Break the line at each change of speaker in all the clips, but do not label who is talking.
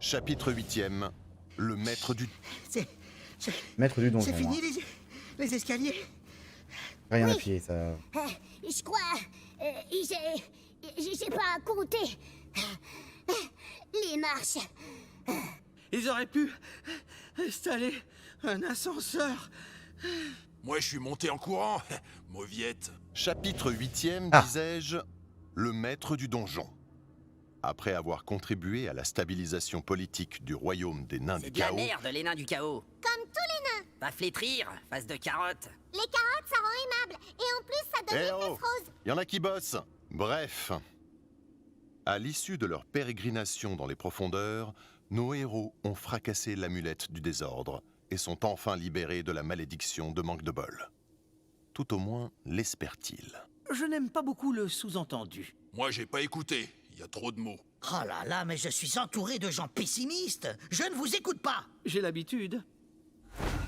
Chapitre 8e. Le maître du...
C'est
Maître du donjon.
c'est fini
Moi.
les escaliers.
Rien à
Oui.
pied, ça.
Je crois... j'ai pas compté. Les marches.
Ils auraient pu installer un ascenseur.
Moi, je suis monté en courant. Mauviette.
Chapitre 8e,
Ah.
disais-je, le maître du donjon. Après avoir contribué à la stabilisation politique du royaume des nains
C'est
du
de la
chaos,
merde, les nains du chaos.
Comme tous les nains.
Va flétrir, face de carotte.
Les carottes, ça rend aimable. Et en plus, ça donne
Eh
des
oh,
fesses roses.
y en a qui bossent. Bref, à l'issue de leur pérégrination dans les profondeurs, nos héros ont fracassé l'amulette du désordre et sont enfin libérés de la malédiction de manque de bol. Tout au moins l'espèrent-ils.
Je n'aime pas beaucoup le sous-entendu.
Moi, j'ai pas écouté. Il y a trop de mots.
Oh là là, mais je suis entouré de gens pessimistes. Je ne vous écoute pas.
J'ai l'habitude.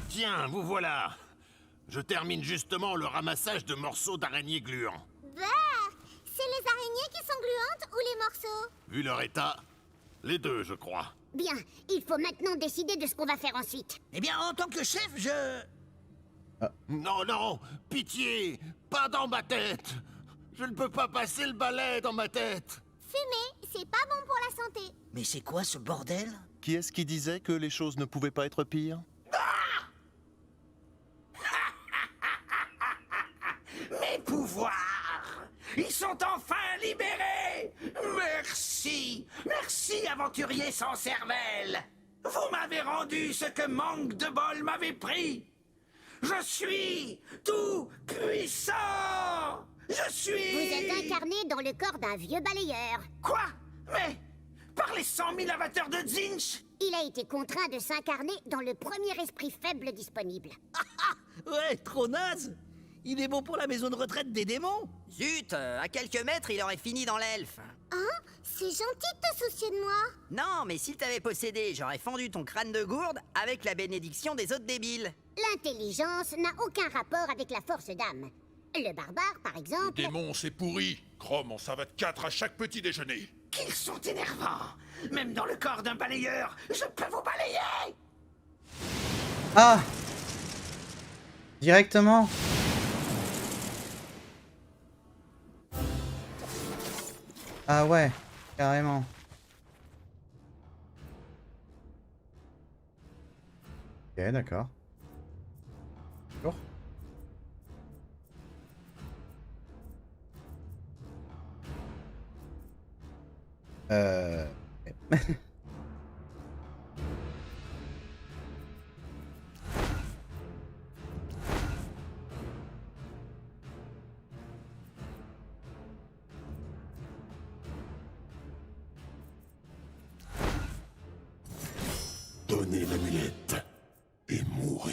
Tiens, vous voilà. Je termine justement le ramassage de morceaux d'araignées gluants.
Bah, c'est les araignées qui sont gluantes ou les morceaux?
Vu leur état, les deux, je crois.
Bien, il faut maintenant décider de ce qu'on va faire ensuite.
Eh bien, en tant que chef, je...
Non, non, pitié, pas dans ma tête. Je ne peux pas passer le balai dans ma tête.
Fumer, c'est pas bon pour la santé.
Mais c'est quoi ce bordel?
Qui est-ce qui disait que les choses ne pouvaient pas être pires?
Mes pouvoirs! Ils sont enfin libérés! Merci! Merci, aventurier sans cervelle! Vous m'avez rendu ce que manque de bol m'avait pris! Je suis tout puissant! Je suis...
Vous êtes incarné dans le corps d'un vieux balayeur.
Quoi? Mais... Par les 100 000 avateurs de Zinch?
Il a été contraint de s'incarner dans le premier esprit faible disponible.
Ouais, trop naze. Il est bon pour la maison de retraite des démons.
Zut, à quelques mètres, il aurait fini dans l'elfe.
Hein? C'est gentil de te soucier de moi.
Non, mais s'il t'avait possédé, j'aurais fendu ton crâne de gourde avec la bénédiction des autres débiles.
L'intelligence n'a aucun rapport avec la force d'âme. Le barbare, par
Les
exemple...
démons, c'est pourri. Chrome en savate 4 à chaque petit déjeuner.
Qu'ils sont énervants! Même dans le corps d'un balayeur, je peux vous balayer!
Ah! Directement? Ah ouais, carrément. Ok, d'accord. Bonjour. Ok.
Donnez l'amulette et mourrez.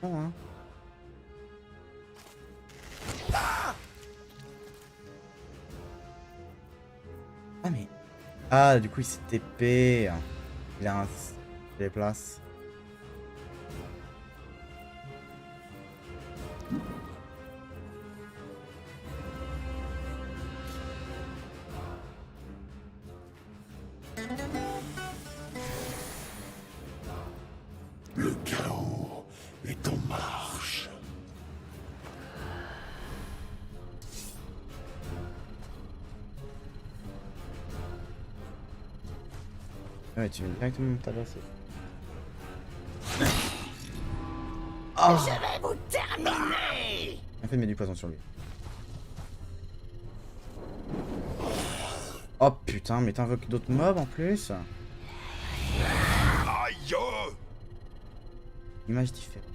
Bon, hein. Ah mais... Ah, du coup il s'est TP. Il a un... Il déplace.
Le chaos est en marche.
Ouais, tu viens directement me tabasser. Oh!
Je vais vous terminer!
En fait, mets du poison sur lui. Oh putain, mais t'invoques d'autres mobs en plus?
Aïe!
Image différente.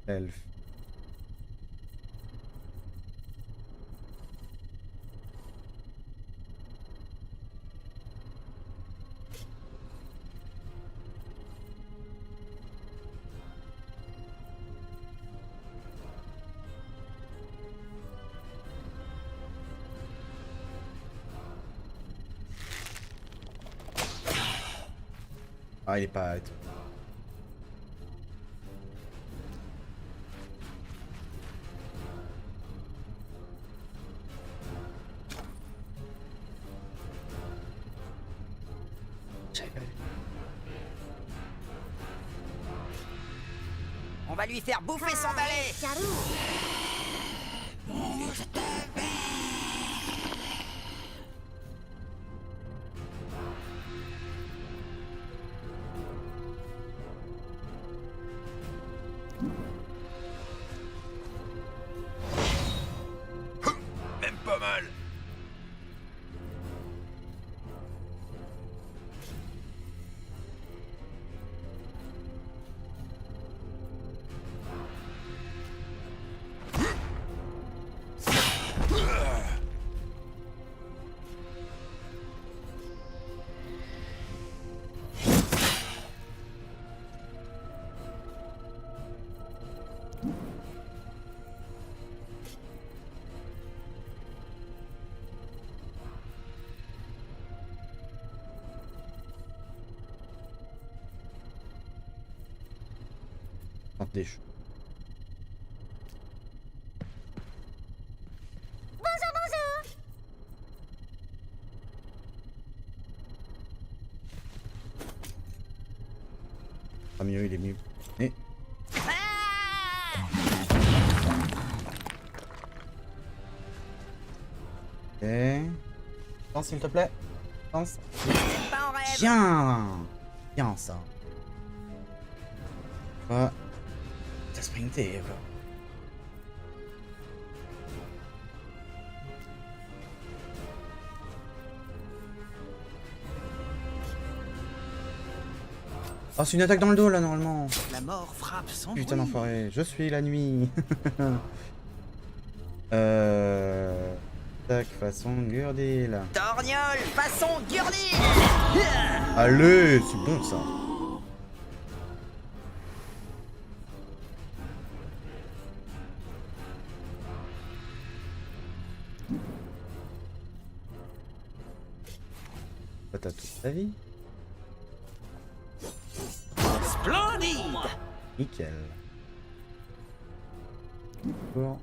Elf. Ah, il est pas... J'avais pas vu.
On va lui faire bouffer son balai.
Charou.
Même pas mal.
Tente des choses.
Bonjour, bonjour.
Pas mieux, il est mieux. Et... Ok. Pense s'il te plaît. Pense.
C'est pas en rêve.
Bien. Bien ça. Ouais. T'as sprinté quoi. Oh, c'est une attaque dans le dos là normalement.
La mort frappe sans
Putain
bruit.
d'enfoiré, je suis la nuit. Attaque façon Gurdil.
Torgnole, façon Gurdy.
Allez, c'est bon ça. T'as toute ta vie.
Splendide.
Nickel. Bon.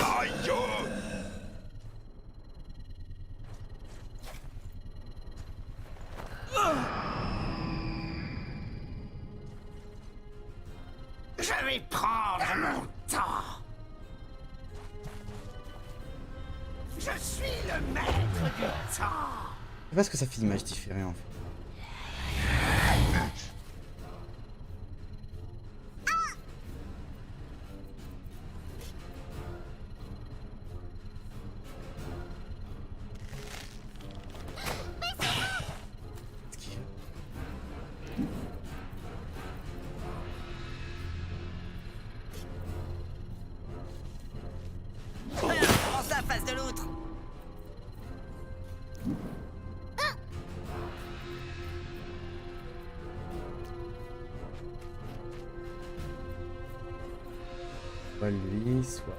Aïe.
Je vais prendre mon temps. Je suis le maître du temps.
Je sais pas ce que ça fait d'image différée en fait.
Prends ça, face de l'outre.
Soit lui, soit...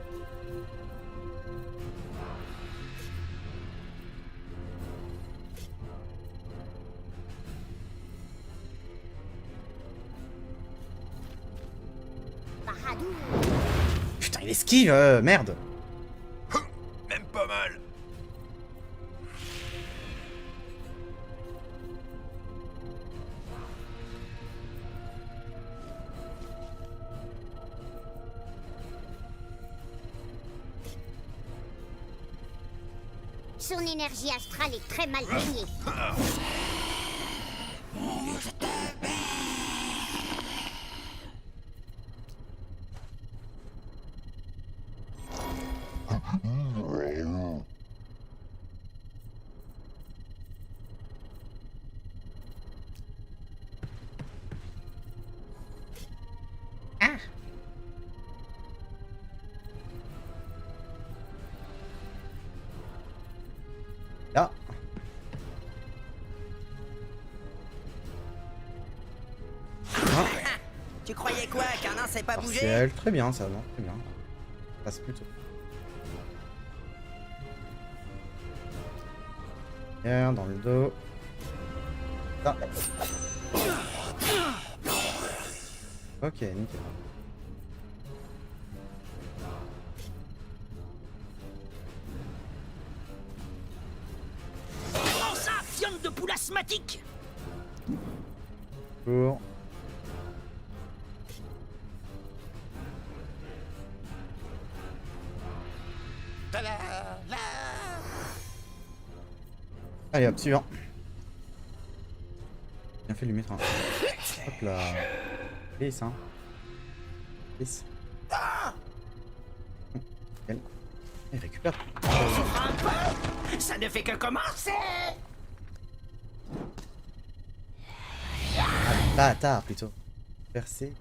Bahadour.
Putain, il esquive, merde.
Même pas mal.
Son énergie astrale est très mal baignée.
Là.
Tu croyais quoi, qu'un nain sait pas bouger?
Partiel, très bien ça, non, très bien. Ça passe plutôt. Regarde, dans le dos. Ah. Ok, nickel.
Comment ça, fiente de poule asthmatique?
Pour. Allez hop, suivant. Bien fait de lui mettre un. Hop là. Glisse, hein. Glisse. Nickel. Il récupère.
Un peu. Ça ne fait que commencer.
Ah, bâtard plutôt. Percé.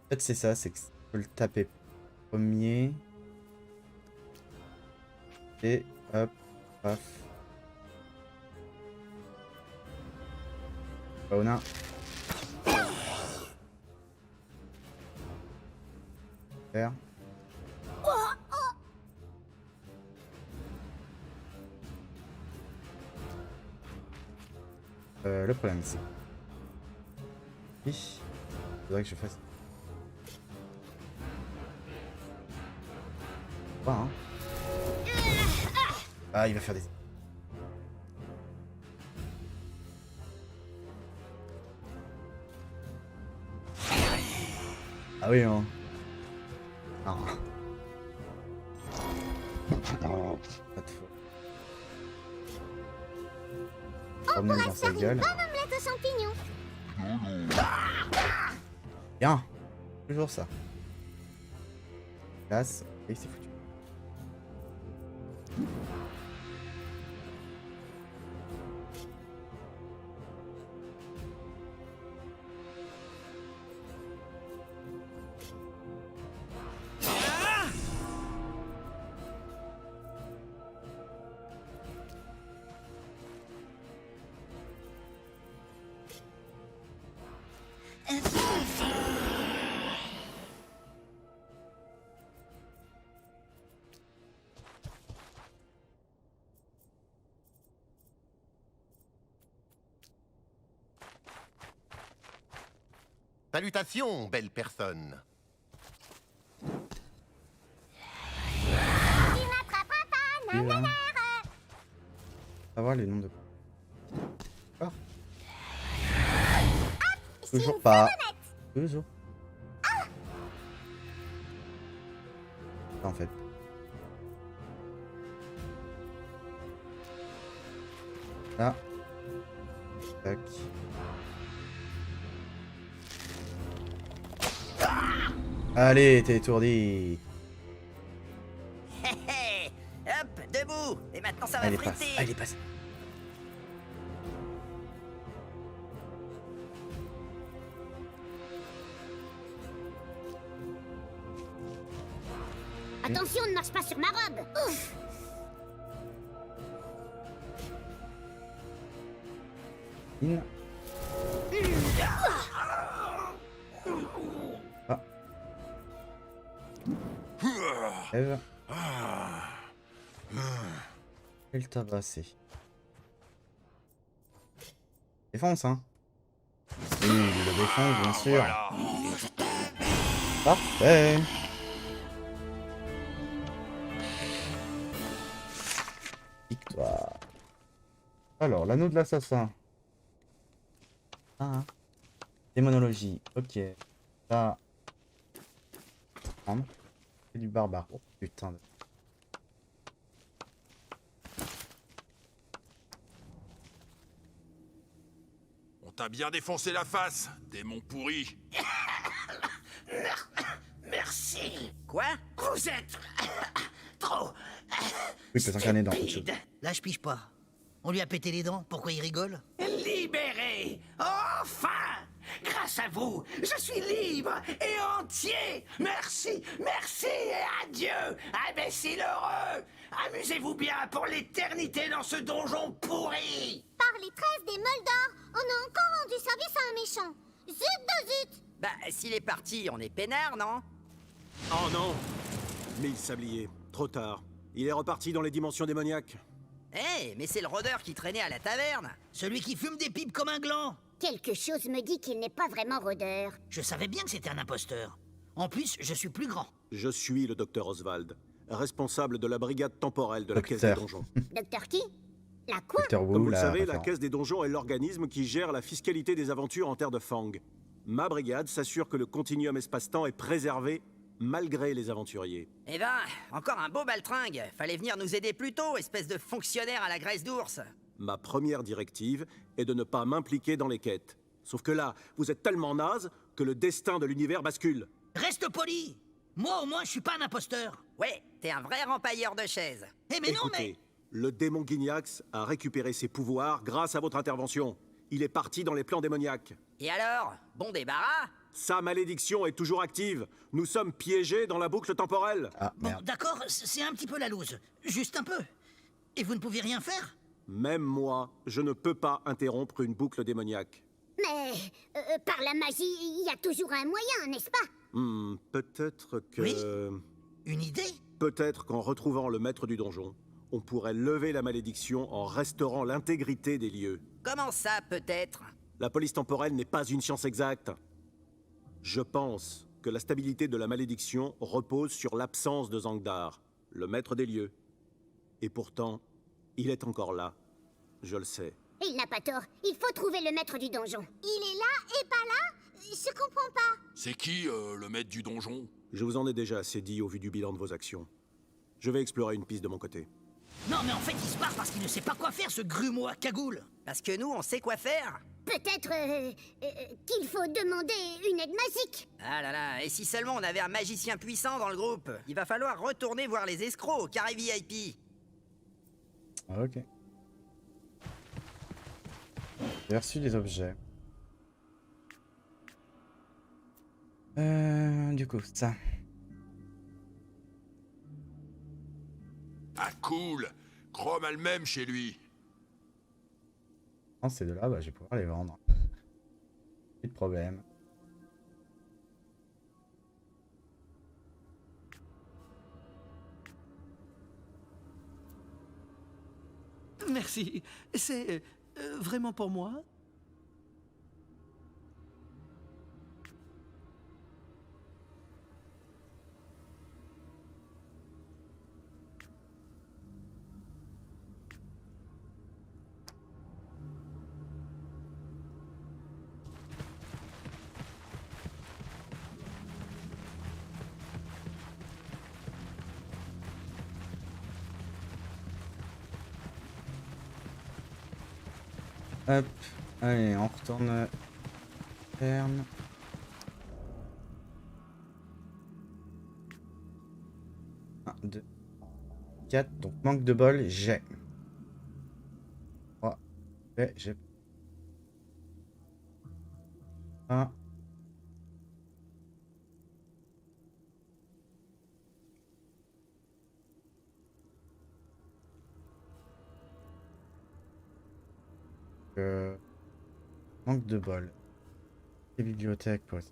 En fait, c'est ça, c'est que faut le taper premier. Et hop, paf. Fauna. Faire. Le problème c'est... Il faudrait que je fasse... Pas, hein. Ah, il va faire des... Ah oui, hein. Ah. Pas de faux. Revenez dans sa gueule.
Bonne omelette aux champignons.
Bien. Toujours ça. Classe. Et c'est foutu.
Salutations, belle personne.
Il n'attrapera pas,
Et là.
nanana.
Savoir les noms de... Ah.
C'est
Toujours
une
pas. Toujours. En fait. Là. Tac. Allez, t'es étourdi.
Hé hé. Hop, debout. Et maintenant ça va
Allez, passe.
friter.
Allez, passe.
Attention, ne marche pas sur ma robe. Ouf.
In. Ah. Eve. Et le tabasser. Défonce, hein. Oui, il le défonce, bien sûr. Parfait. Victoire. Alors, l'anneau de l'assassin. Ah. Démonologie. Ok. Ça. Prendre. C'est du barbare. Oh putain de...
On t'a bien défoncé la face, démon pourri.
Merci.
Quoi?
Vous êtes trop
Oui, peut s'incarner dans autre chose.
stupide.
Là, je pige pas. On lui a pété les dents, pourquoi il rigole?
Libéré. Enfin. Grâce grâce à vous, je suis libre et entier. Merci, merci et adieu, imbécile heureux. Amusez-vous bien pour l'éternité dans ce donjon pourri.
Par les tresses des Moldors, on a encore rendu service à un méchant. Zut de zut!
Bah, s'il est parti, on est peinard, non?
Oh non! 1000 sabliers, trop tard. Il est reparti dans les dimensions démoniaques.
Mais c'est le rôdeur qui traînait à la taverne.
Celui qui fume des pipes comme un gland.
Quelque chose me dit qu'il n'est pas vraiment rôdeur.
Je savais bien que c'était un imposteur. En plus, je suis plus grand.
Je suis le docteur Oswald, responsable de la brigade temporelle de la Caisse des
Docteur.
Donjons.
Docteur qui? La quoi?
Docteur Wu,
Comme vous le
la
savez, la
référence.
Caisse des Donjons est l'organisme qui gère la fiscalité des aventures en terre de Fang. Ma brigade s'assure que le continuum espace-temps est préservé malgré les aventuriers.
Eh ben, encore un beau baltringue. Fallait venir nous aider plus tôt, espèce de fonctionnaire à la graisse d'ours.
Ma première directive est de ne pas m'impliquer dans les quêtes. Sauf que là, vous êtes tellement naze que le destin de l'univers bascule.
Reste poli. Moi, au moins, je suis pas un imposteur.
Ouais, t'es un vrai rempailleur de chaises.
Eh mais non, mais...
Écoutez, le démon Guignax a récupéré ses pouvoirs grâce à votre intervention. Il est parti dans les plans démoniaques.
Et alors? Bon débarras?
Sa malédiction est toujours active. Nous sommes piégés dans la boucle temporelle.
Ah,
Bon,
merde.
d'accord, c'est un petit peu la loose. Juste un peu. Et vous ne pouvez rien faire?
Même moi, je ne peux pas interrompre une boucle démoniaque.
Mais par la magie, il y a toujours un moyen, n'est-ce pas?
Peut-être que...
Oui. Une idée?
Peut-être qu'en retrouvant le maître du donjon, on pourrait lever la malédiction en restaurant l'intégrité des lieux.
Comment ça, peut-être?
La police temporelle n'est pas une science exacte. Je pense que la stabilité de la malédiction repose sur l'absence de Zangdar, le maître des lieux. Et pourtant, il est encore là. Je le sais.
Il n'a pas tort. Il faut trouver le maître du donjon. Il est là et pas là? Je comprends pas.
C'est qui, le maître du donjon?
Je vous en ai déjà assez dit au vu du bilan de vos actions. Je vais explorer une piste de mon côté.
Non, mais en fait, il se barre parce qu'il ne sait pas quoi faire, ce grumeau à cagoule.
Parce que nous, on sait quoi faire.
Peut-être qu'il faut demander une aide magique.
Ah là là, et si seulement on avait un magicien puissant dans le groupe? Il va falloir retourner voir les escrocs au carré VIP.
Ah, ok. J'ai reçu des objets. Du coup, ça.
Ah cool! Chrome a le même chez lui.
Non, ces deux-là, bah, je vais pouvoir les vendre. Pas de problème.
Merci. C'est vraiment pour moi?
Hop. Allez, on retourne. Ferme. Un, deux, 4. Donc, manque de bol, j'ai. 3. J'ai. 1. Manque de bol. Les bibliothèques, pause.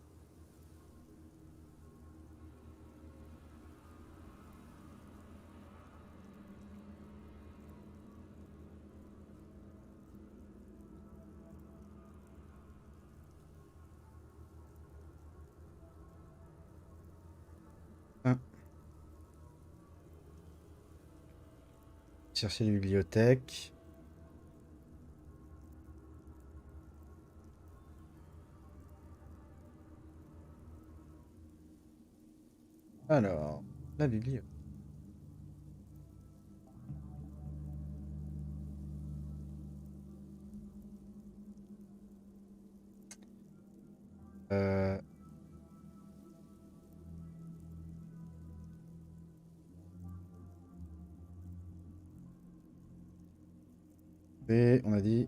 Chercher les bibliothèques. Alors, la bibliothèque. Et on a dit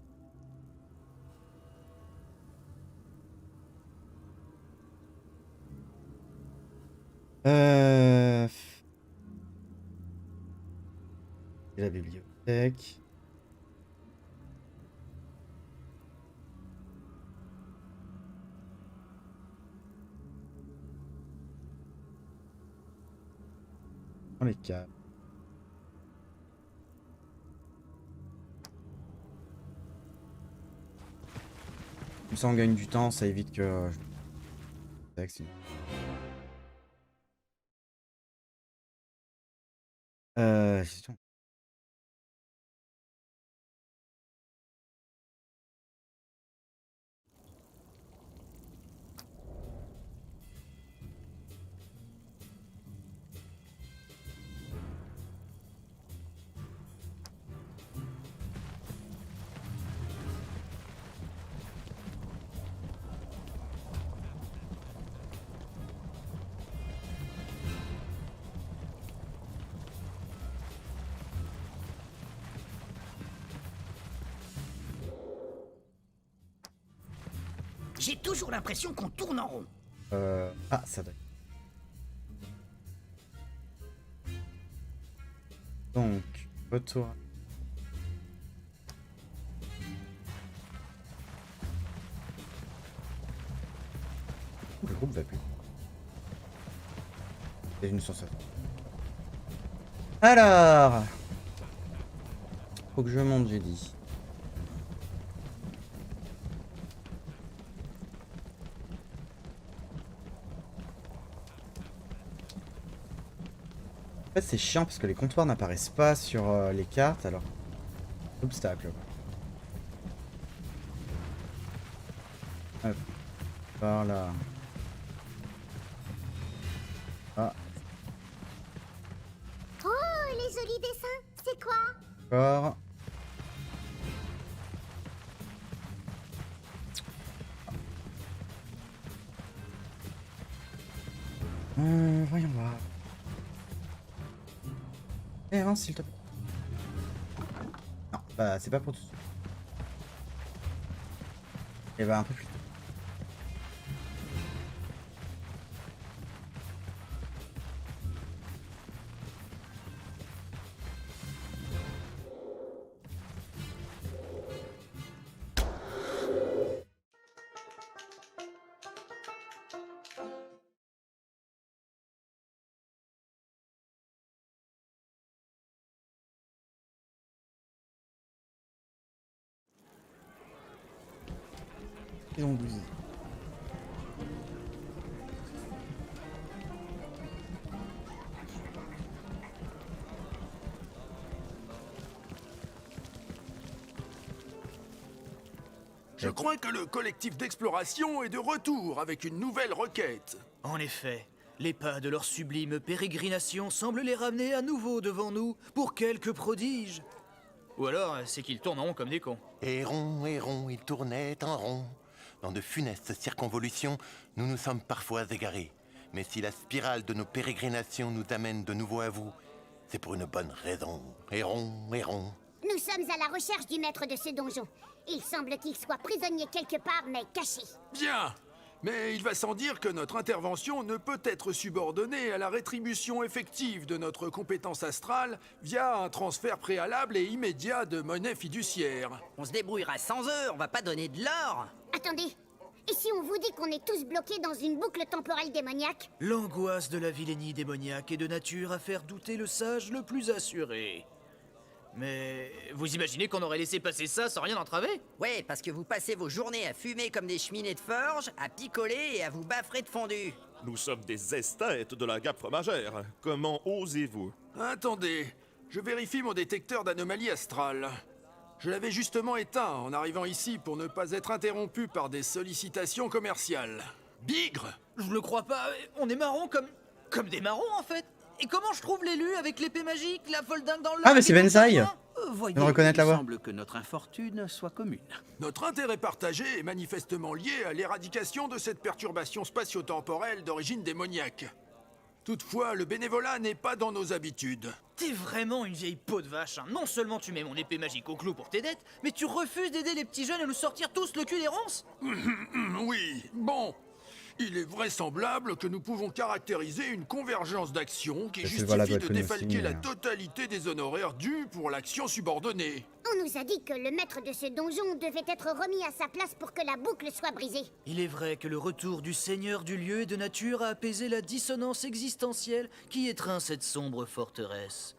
Et la bibliothèque. Dans les câbles. Comme ça on gagne du temps, ça évite que... Gestion.
J'ai toujours l'impression qu'on tourne en rond.
Ah, ça doit. Donc, retour. Le groupe va plus. C'est une sur ça. Alors, faut que je monte, j'ai dit. En fait, c'est chiant parce que les comptoirs n'apparaissent pas sur les cartes, alors... Obstacle. Hop. Par là. Ah,
Oh, les jolis dessins, c'est quoi?
encore. Voyons voir. Eh, avance s'il te plaît. Non, bah c'est pas pour tout de suite. Et bah un peu plus tard. Ils ont bousillé.
Je crois que le collectif d'exploration est de retour avec une nouvelle requête.
En effet, les pas de leur sublime pérégrination semblent les ramener à nouveau devant nous pour quelques prodiges. Ou alors, c'est qu'ils tournent en rond comme des cons.
Et rond, ils tournaient en rond. Dans de funestes circonvolutions, nous nous sommes parfois égarés. Mais si la spirale de nos pérégrinations nous amène de nouveau à vous, c'est pour une bonne raison. Et rond.
Nous sommes à la recherche du maître de ce donjon. Il semble qu'il soit prisonnier quelque part, mais caché.
Bien, mais il va sans dire que notre intervention ne peut être subordonnée à la rétribution effective de notre compétence astrale via un transfert préalable et immédiat de monnaie fiduciaire.
On se débrouillera sans eux, on va pas donner de l'or.
Attendez, et si on vous dit qu'on est tous bloqués dans une boucle temporelle démoniaque?
L'angoisse de la vilainie démoniaque est de nature à faire douter le sage le plus assuré. Mais vous imaginez qu'on aurait laissé passer ça sans rien entraver?
Ouais, parce que vous passez vos journées à fumer comme des cheminées de forge, à picoler et à vous baffrer de fondu.
Nous sommes des esthètes de la Gappe fromagère. Comment osez-vous?
Attendez, je vérifie mon détecteur d'anomalies astrales. Je l'avais justement éteint en arrivant ici pour ne pas être interrompu par des sollicitations commerciales. Bigre!
Je le crois pas, on est marrons comme des marrons en fait. Et comment je trouve l'élu avec l'épée magique, la folle dingue dans le...
Ah mais c'est Bensaï.
Voyez,
On reconnaître la
il
voix.
semble que notre infortune soit commune.
Notre intérêt partagé est manifestement lié à l'éradication de cette perturbation spatio-temporelle d'origine démoniaque. Toutefois, le bénévolat n'est pas dans nos habitudes.
T'es vraiment une vieille peau de vache, hein. Non seulement tu mets mon épée magique au clou pour tes dettes, mais tu refuses d'aider les petits jeunes à nous sortir tous le cul des ronces.
Oui, bon. Il est vraisemblable que nous pouvons caractériser une convergence d'actions qui
Cette
justifie
Sylvain-là doit
de
être connu
défalquer
aussi,
la
mais-
totalité des honoraires dus pour l'action subordonnée.
On nous a dit que le maître de ce donjon devait être remis à sa place pour que la boucle soit brisée.
Il est vrai que le retour du seigneur du lieu et de nature a apaisé la dissonance existentielle qui étreint cette sombre forteresse.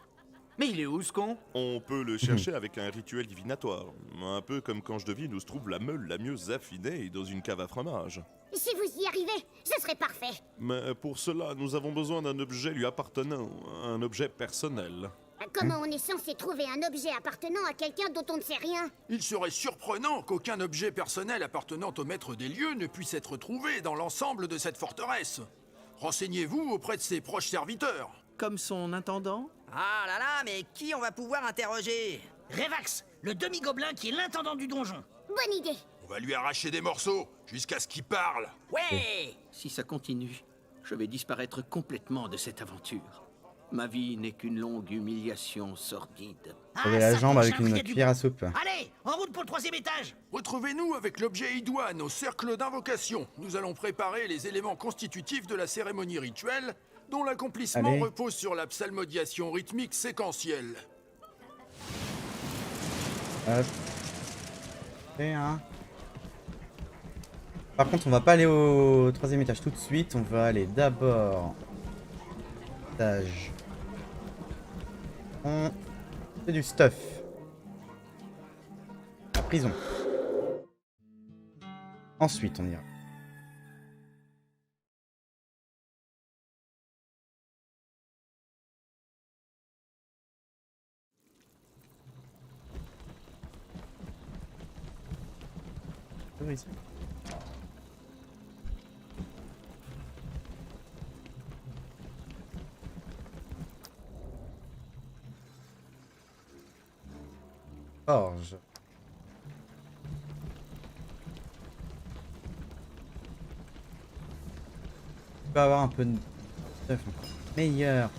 Mais il est où, ce con?
On peut le chercher avec un rituel divinatoire. Un peu comme quand je devine où se trouve la meule la mieux affinée dans une cave à fromage.
Si vous y arrivez, ce serait parfait.
Mais pour cela, nous avons besoin d'un objet lui appartenant, un objet personnel.
Comment on est censé trouver un objet appartenant à quelqu'un dont on ne sait rien?
Il serait surprenant qu'aucun objet personnel appartenant au maître des lieux ne puisse être trouvé dans l'ensemble de cette forteresse. Renseignez-vous auprès de ses proches serviteurs.
Comme son intendant?
Ah là là, mais qui on va pouvoir interroger?
Revax, le demi-gobelin qui est l'intendant du donjon.
Bonne idée.
On va lui arracher des morceaux jusqu'à ce qu'il parle.
Ouais!
Si ça continue, je vais disparaître complètement de cette aventure. Ma vie n'est qu'une longue humiliation sordide.
Sauver la jambe avec une cuillère à soupe.
Allez, en route pour le 3e étage.
Retrouvez-nous avec l'objet idoine au cercle d'invocation. Nous allons préparer les éléments constitutifs de la cérémonie rituelle, dont l'accomplissement
Allez.
repose sur la psalmodiation rythmique séquentielle.
Hop. Et un. Par contre, on va pas aller au 3e étage tout de suite. On va aller d'abord. Étage. On fait du stuff. La prison. Ensuite, on ira. Ici. Forge. On peut avoir un peu de stuff encore meilleur.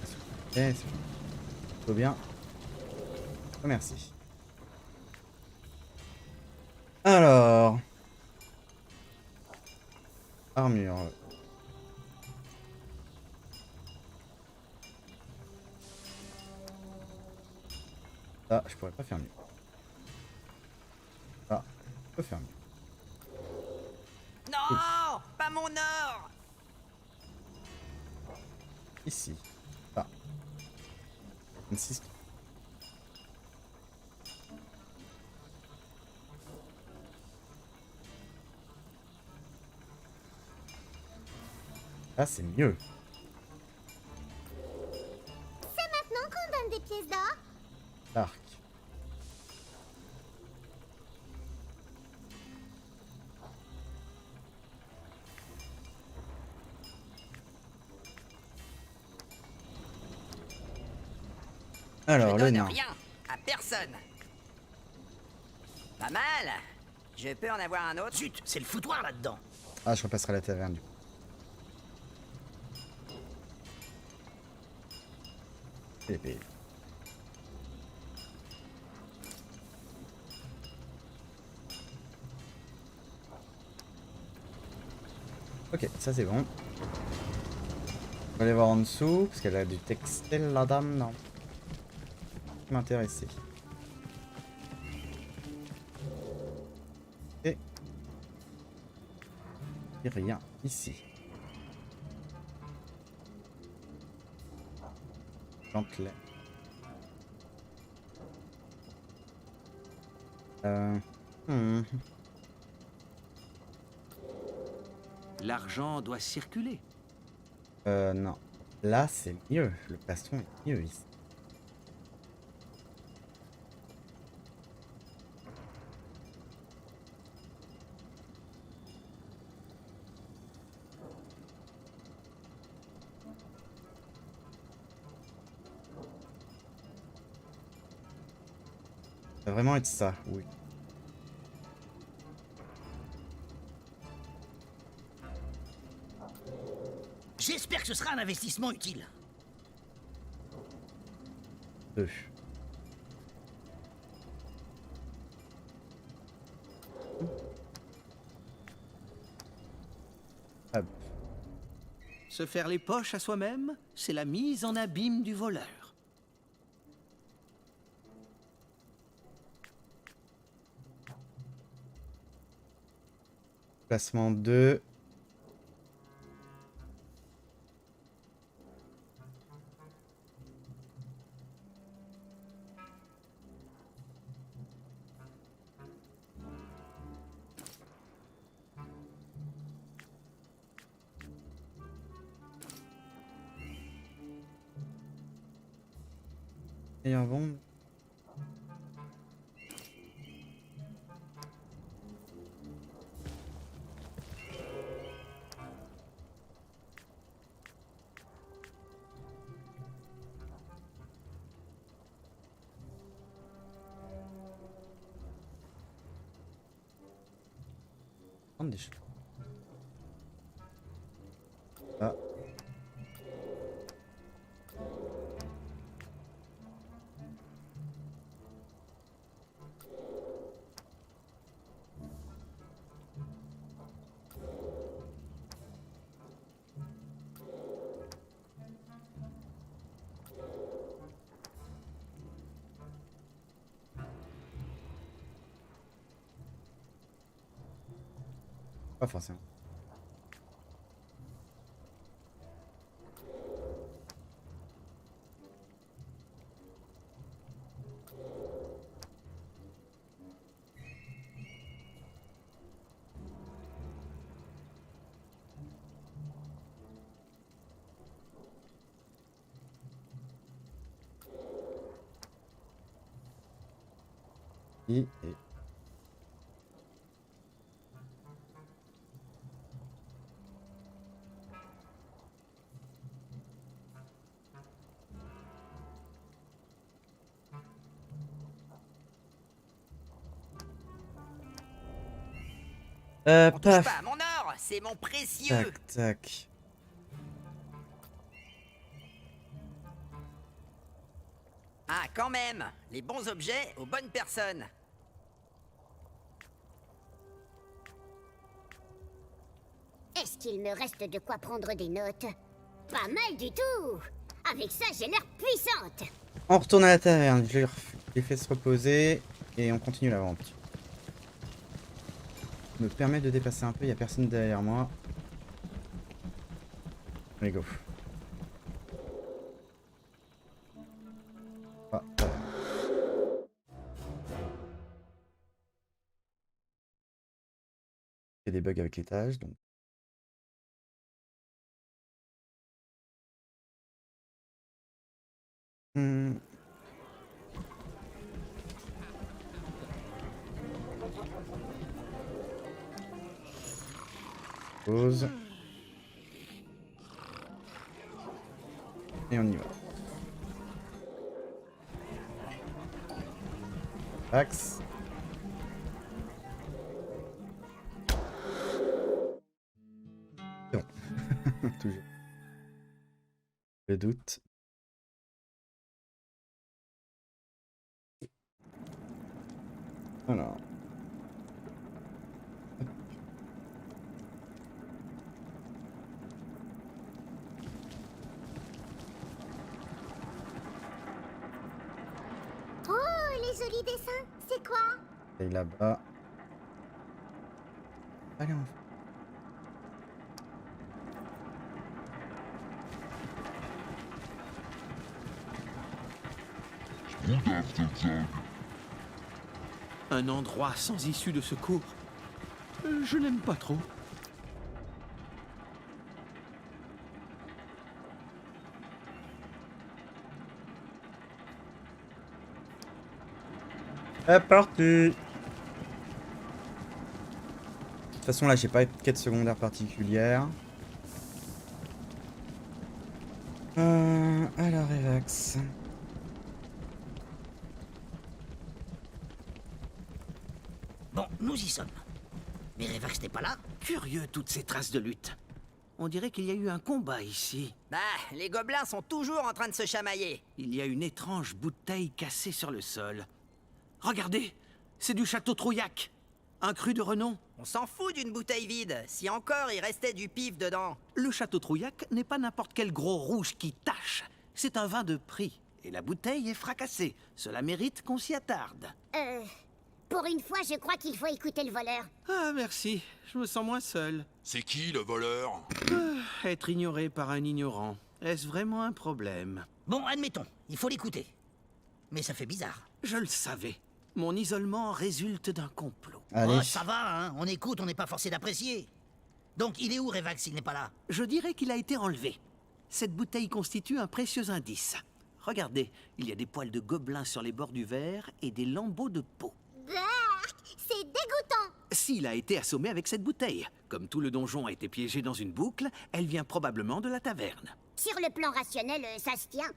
C'est plutôt bien. Oh, merci. Alors. Armure. Ça, je pourrais pas faire mieux. Ah, je peux faire mieux.
Non! Pas mon or!
Ici. Ah. 26. Là, c'est mieux.
C'est maintenant qu'on donne des pièces d'or?
L'arc. Alors,
Je
le
donne
nain.
rien à personne. Pas mal. Je peux en avoir un autre?
Zut, c'est le foutoir là-dedans.
Ah, je repasserai à la taverne du coup. Épée. Ok, ça c'est bon. On va aller voir en dessous, parce qu'elle a du textile, la dame, non. M'intéresser. Et... rien ici. Clair.
L'argent doit circuler.
Non. Là, c'est mieux. Le plastron est mieux ici. Ça va vraiment être ça, oui.
J'espère que ce sera un investissement utile.
2. Hop.
Se faire les poches à soi-même, c'est la mise en abîme du voleur.
Placement 2. Et un bon. Prendre des choses. Ah. Pas forcément. Et...
On touche
paf.
pas à mon or, c'est mon précieux.
Tac, tac.
Ah, quand même, les bons objets aux bonnes personnes.
Est-ce qu'il me reste de quoi prendre des notes? Pas mal du tout. Avec ça, j'ai l'air puissante.
On retourne à la taverne, je les fais se reposer et on continue la vente. Me permet de dépasser un peu, il n'y a personne derrière moi. Allez, go. Ah, voilà. Il y a des bugs avec l'étage, donc. Pause. Et on y va. Axe. C'est bon. Toujours. Le doute. Alors.
Oh, les jolis dessins, c'est quoi?
Et là-bas. Allez, on
Un endroit sans issue de secours. Je n'aime pas trop.
C'est parti. De toute façon là j'ai pas de quête secondaire particulière. Alors Evax.
Bon, nous y sommes. Mais Revax n'est pas là? Curieux, toutes ces traces de lutte. On dirait qu'il y a eu un combat ici.
Bah, les gobelins sont toujours en train de se chamailler.
Il y a une étrange bouteille cassée sur le sol. Regardez, c'est du château Trouillac. Un cru de renom.
On s'en fout d'une bouteille vide, si encore il restait du pif dedans.
Le Château Trouillac n'est pas n'importe quel gros rouge qui tâche. C'est un vin de prix. Et la bouteille est fracassée. Cela mérite qu'on s'y attarde.
Pour une fois, je crois qu'il faut écouter le voleur.
Ah, merci. Je me sens moins seul.
C'est qui le voleur?
Être ignoré par un ignorant. Est-ce vraiment un problème?
Bon, admettons, il faut l'écouter. Mais ça fait bizarre.
Je le savais. Mon isolement résulte d'un complot.
Allez.
Oh, ça va, hein, on écoute, on n'est pas forcé d'apprécier. Donc, il est où, Revax, s'il n'est pas là?
Je dirais qu'il a été enlevé. Cette bouteille constitue un précieux indice. Regardez, il y a des poils de gobelin sur les bords du verre et des lambeaux de peau.
Berk, c'est dégoûtant.
S'il a été assommé avec cette bouteille, comme tout le donjon a été piégé dans une boucle, elle vient probablement de la taverne.
Sur le plan rationnel, ça se tient.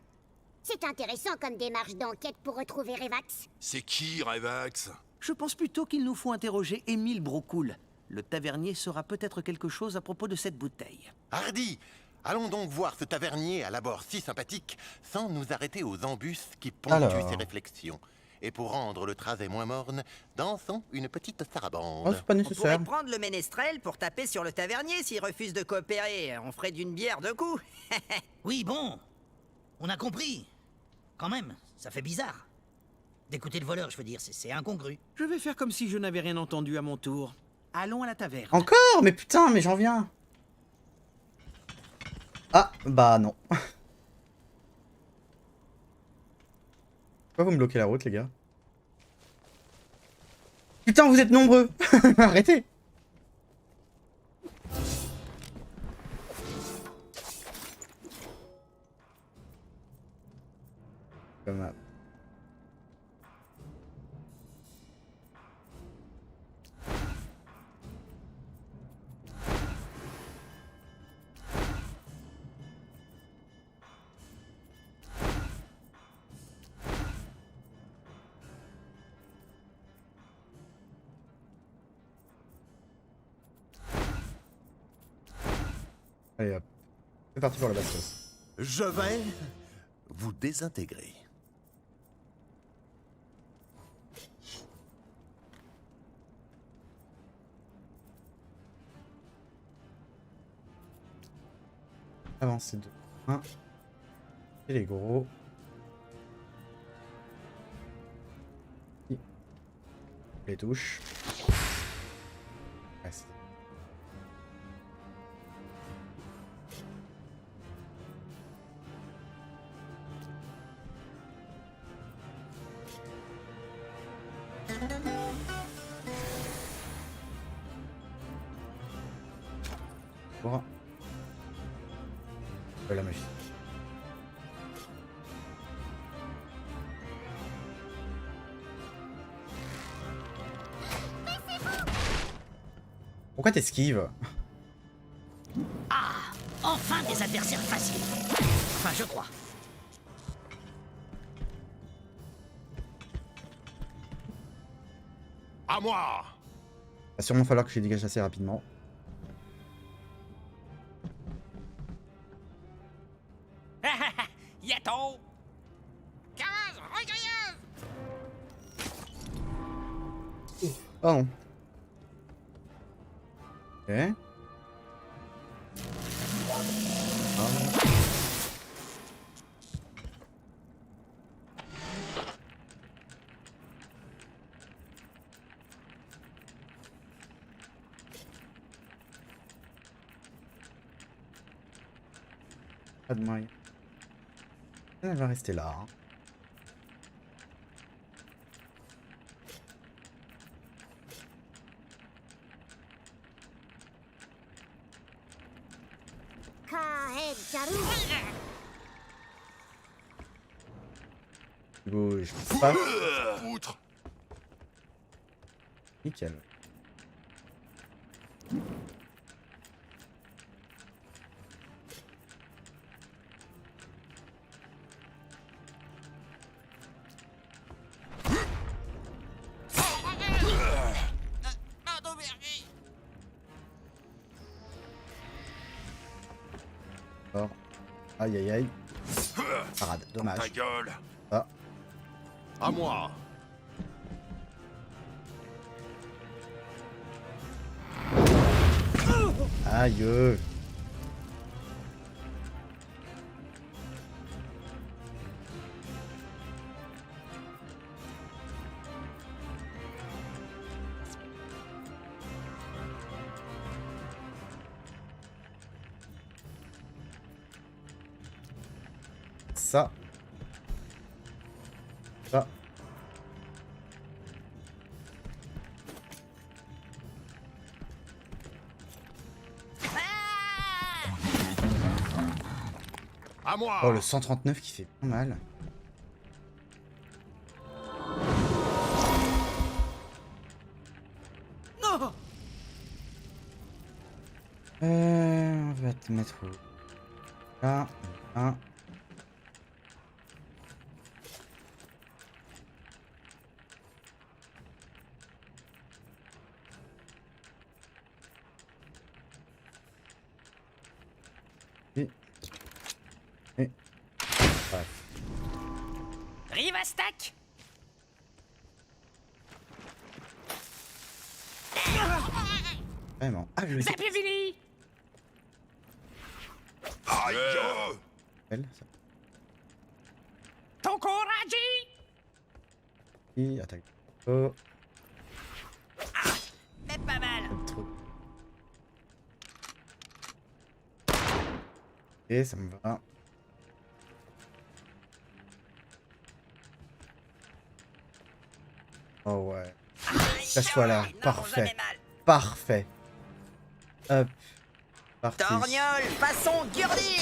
C'est intéressant comme démarche d'enquête pour retrouver Revax.
C'est qui, Revax?
Je pense plutôt qu'il nous faut interroger Émile Brocoul. Le tavernier saura peut-être quelque chose à propos de cette bouteille.
Hardy, allons donc voir ce tavernier à l'abord si sympathique, sans nous arrêter aux embûches qui ponctuent
Alors.
ses réflexions. Et pour rendre le trajet moins morne, dansons une petite sarabande.
Oh, c'est pas
On
nécessaire.
pourrait prendre le ménestrel pour taper sur le tavernier s'il refuse de coopérer. On ferait d'une bière deux coups.
Oui, bon. On a compris. Quand même, ça fait bizarre. D'écouter le voleur, je veux dire, c'est incongru.
Je vais faire comme si je n'avais rien entendu à mon tour. Allons à la taverne.
Encore? Mais putain, mais j'en viens. Ah, bah non. Pourquoi vous me bloquez la route, les gars? Putain, vous êtes nombreux. Arrêtez. Comme... Allez hop. C'est parti pour la bastos.
Je vais vous désintégrer.
Avancer de 1. Et les gros. Les touches. Ouais, c'est... Bon. La magie. Pourquoi t'esquives?
Ah, enfin des adversaires faciles. Enfin, je crois.
À moi!
Va sûrement falloir que je les dégage assez rapidement.
Yato! 15 regailleuses!
Oh non. Ok. Pas de moyen. Elle va rester là. Hein. Bouge pas.
Outre.
Nickel. D'accord. Aïe aïe aïe. Parade,
Ta
dommage.
gueule.
Ah.
À moi!
Aïe. Ça. Ça.
À moi.
Oh, le 139 qui fait pas mal.
Non.
On va te mettre où? Là, là. Et... Bref.
Rivastak.
Vraiment. Ah, je le sais.
Zapivili.
Elle, ça.
Tokoraji.
Et attaque. Oh.
C'est pas mal.
Trop. Et ça me va. Oh ouais. Cache-toi là. Parfait. Parfait. Hop. Parti.
Torgnole façon Gurdil.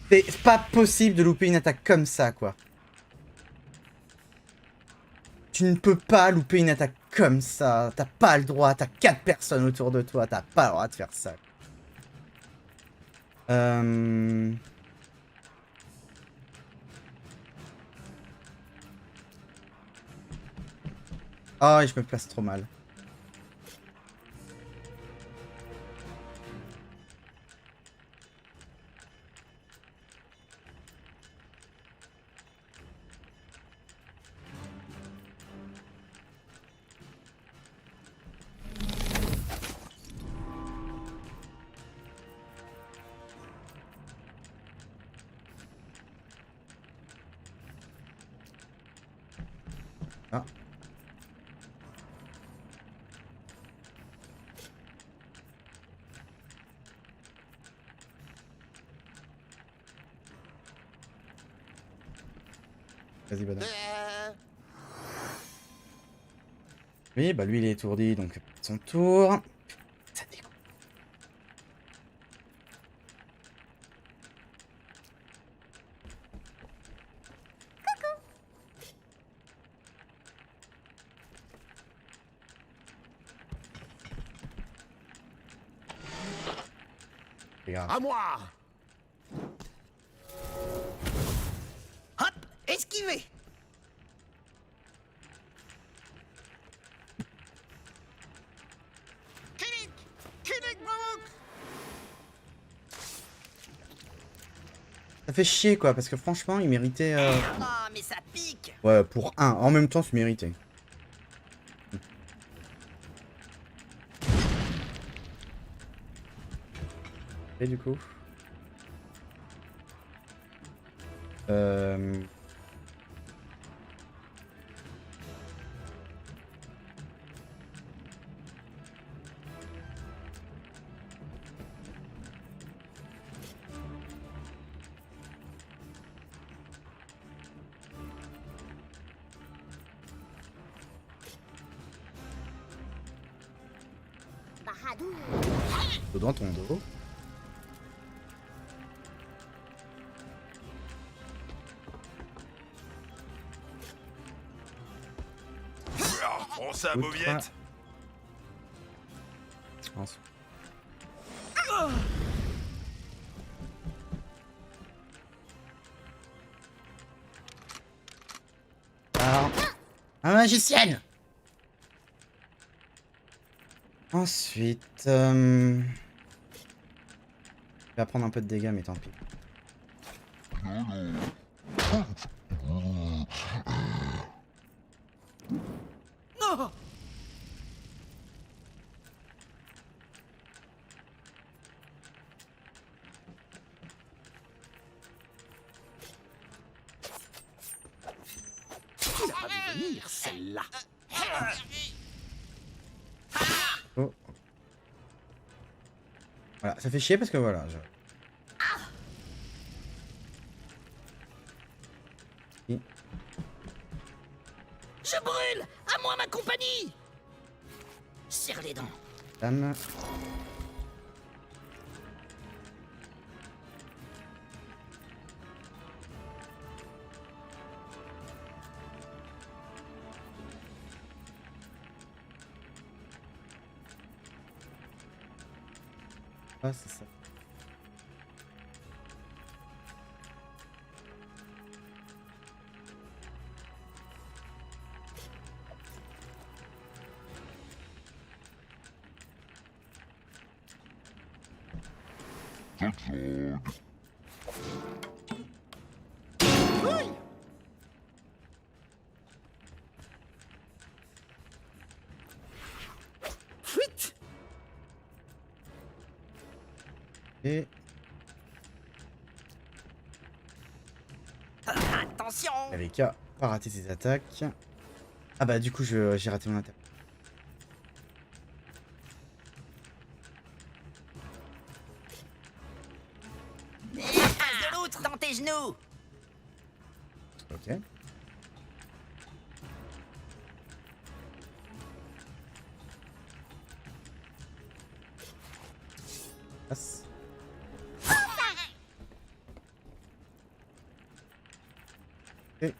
C'est pas possible de louper une attaque comme ça, quoi. Tu ne peux pas louper une attaque comme ça. T'as pas le droit. T'as 4 personnes autour de toi. T'as pas le droit de faire ça. Ah, je me place trop mal. Ah. Vas-y, bonhomme. Oui, bah lui il est étourdi, donc son tour. Ça dégoûte. C'est grave.
À moi.
Hop, esquivé.
Ça fait chier quoi, parce que franchement il méritait...
Ah, mais ça pique.
Ouais, pour un, en même temps c'est mérité. Et du coup... dans ton dos.
Prends ça, Mauviette.
Alors, un magicienne. Ensuite, je vais prendre un peu de dégâts, mais tant pis.
Non.
1,
venir, celle-là.
Oh. Voilà, ça fait chier parce que voilà.
Je brûle! À moi ma compagnie! Serre les dents.
Dame. Ah, c'est ça.
Fuite!
Et
Attention!
avec qu'à pas rater ses attaques. Ah bah du coup j'ai raté mon attaque.
Et passe de l'autre dans tes genoux!
Ok. Passe. Ok.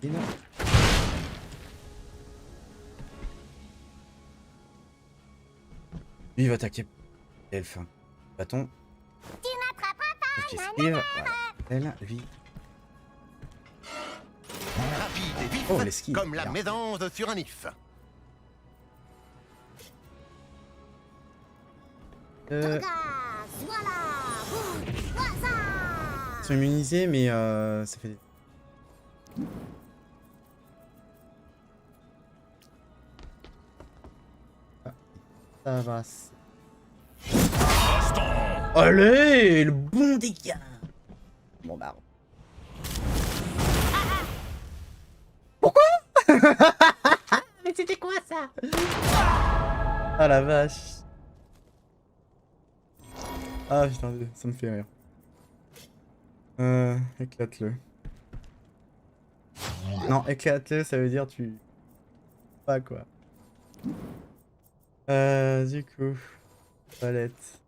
Une. Lui il va attaquer elfe. Bâton.
Tu m'attraperas pas,
Faut qu'il esquive. Voilà. Elle, lui.
Rapide et vif,
Oh, l'esquive.
comme la
Bien.
médance sur un if.
Gaz, voilà, boum, voilà.
Ils sont immunisés mais ça fait... Ah, ça va. Allez, le bon dégât. Bon bah. Pourquoi? Mais c'était quoi ça? Ah la vache. Ah putain, ça me fait rire. Éclate-le. Non, éclate-le, ça veut dire tu... Pas quoi. Du coup... Palette.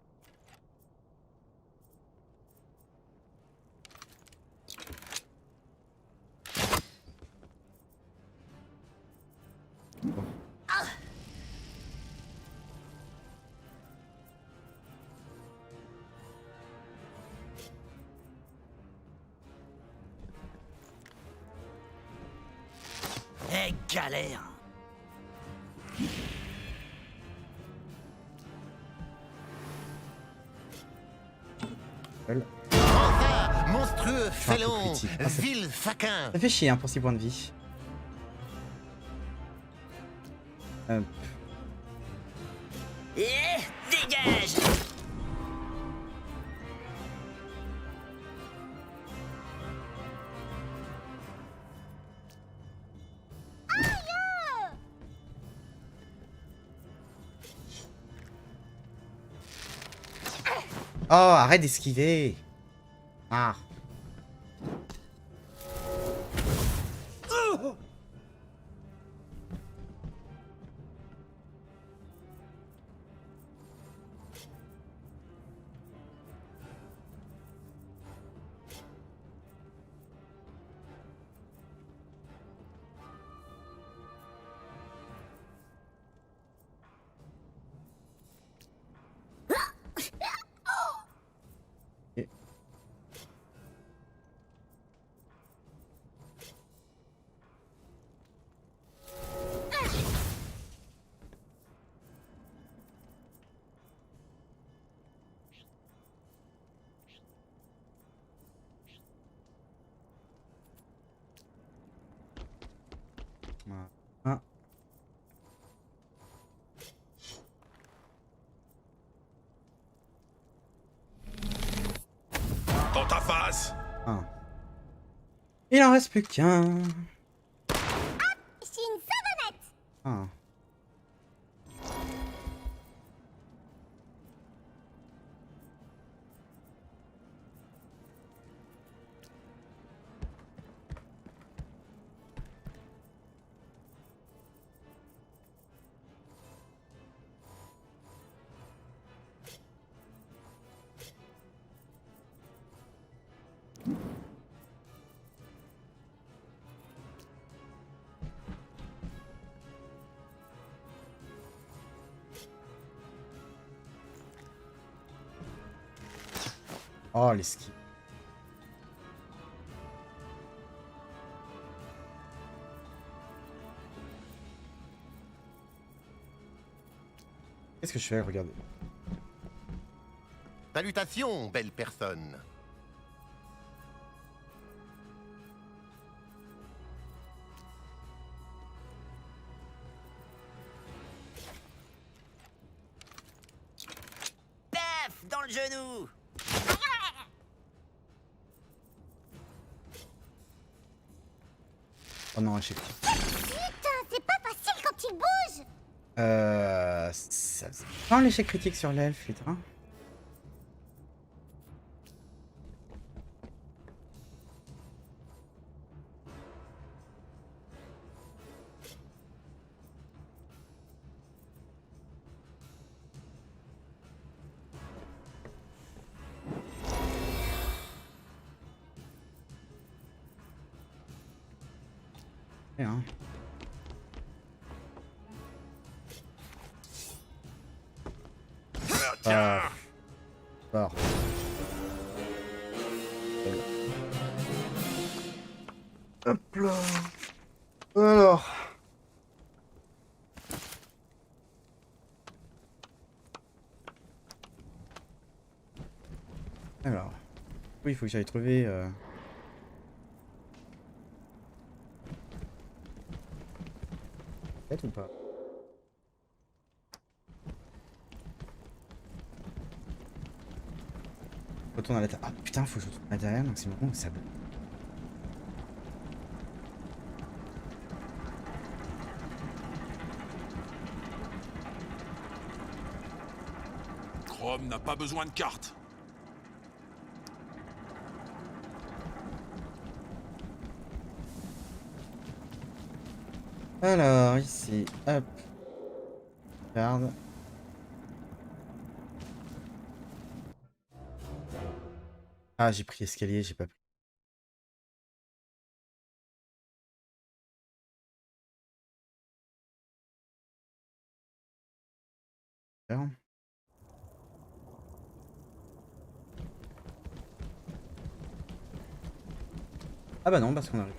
Eh, galère!
Voilà.
Enfin, monstrueux
Je suis un peu
félon,
critique. Ah, ça-
vil faquin.
Ça fait chier hein, pour 6 points de vie. Hop.
Et dégage!
Oh, arrête d'esquiver. Ah. Et- Voilà.
ta face.
Ah. Il en reste plus qu'un.
C'est une savonnette.
Ah. Oh, les skis. Qu'est-ce que je fais? Regardez.
Salutations, belle personne.
Paf! Dans le genou!
Oh non, échec.
Putain, c'est pas facile quand il bouge.
Ça faisait pas l'échec critique sur l'elfe, putain. Hein. Ah. Fort. Hop là. Alors. Oui, il faut que j'aille trouver. Peut-être ou pas? Retourne à la terre. Ah putain, faut que je retourne à la terre, donc c'est bon que ça bloque.
Chrome n'a pas besoin de carte.
Alors, ici, hop. Regarde. Ah, j'ai pris l'escalier, j'ai pas pris. Ah bah non, parce qu'on arrive.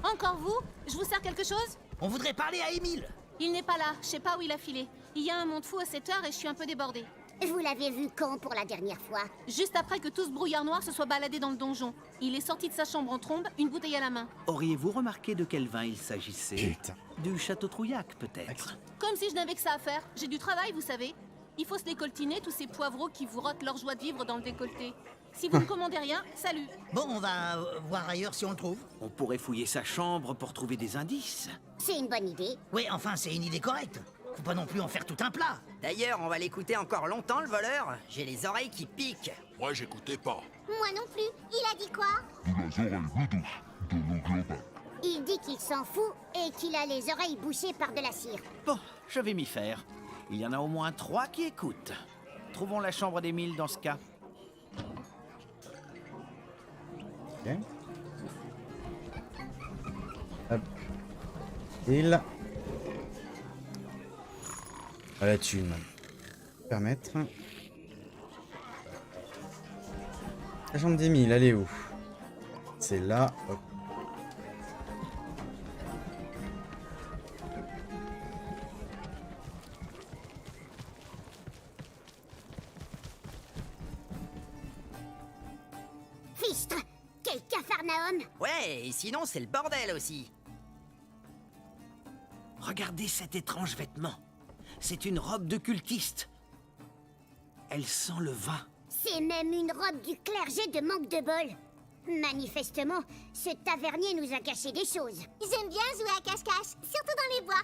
Encore vous? Je vous sers quelque chose?
On voudrait parler à Émile.
Il n'est pas là, je sais pas où il a filé. Il y a un monde fou à cette heure et je suis un peu débordée.
Vous l'avez vu quand pour la dernière fois?
Juste après que tout ce brouillard noir se soit baladé dans le donjon. Il est sorti de sa chambre en trombe, une bouteille à la main.
Auriez-vous remarqué de quel vin il s'agissait?
Putain.
Du Château Trouillac, peut-être?
Comme si je n'avais que ça à faire. J'ai du travail, vous savez. Il faut se décoltiner, tous ces poivreaux qui vous rotent leur joie de vivre dans le décolleté. Si vous ne commandez rien, salut.
Bon, on va voir ailleurs si on le trouve.
On pourrait fouiller sa chambre pour trouver des indices.
C'est une bonne idée.
Oui, enfin, c'est une idée correcte. Faut pas non plus en faire tout un plat.
D'ailleurs, on va l'écouter encore longtemps, le voleur. J'ai les oreilles qui piquent.
Moi, j'écoutais pas.
Moi non plus. Il a dit quoi? Il dit qu'il s'en fout et qu'il a les oreilles bouchées par de la cire.
Bon, je vais m'y faire. Il y en a au moins 3 qui écoutent. Trouvons la chambre d'Émile dans ce cas.
Ok. Hop. Il. Ah, la thune. Permettre. La chambre d'Émile, elle est où? C'est là. Hop.
Fistre! Quel capharnaüm!
Ouais, et sinon, c'est le bordel aussi.
Regardez cet étrange vêtement. C'est une robe de cultiste. Elle sent le vin.
C'est même une robe du clergé de Manque de Bol. Manifestement, ce tavernier nous a caché des choses.
J'aime bien jouer à cache-cache, surtout dans les bois.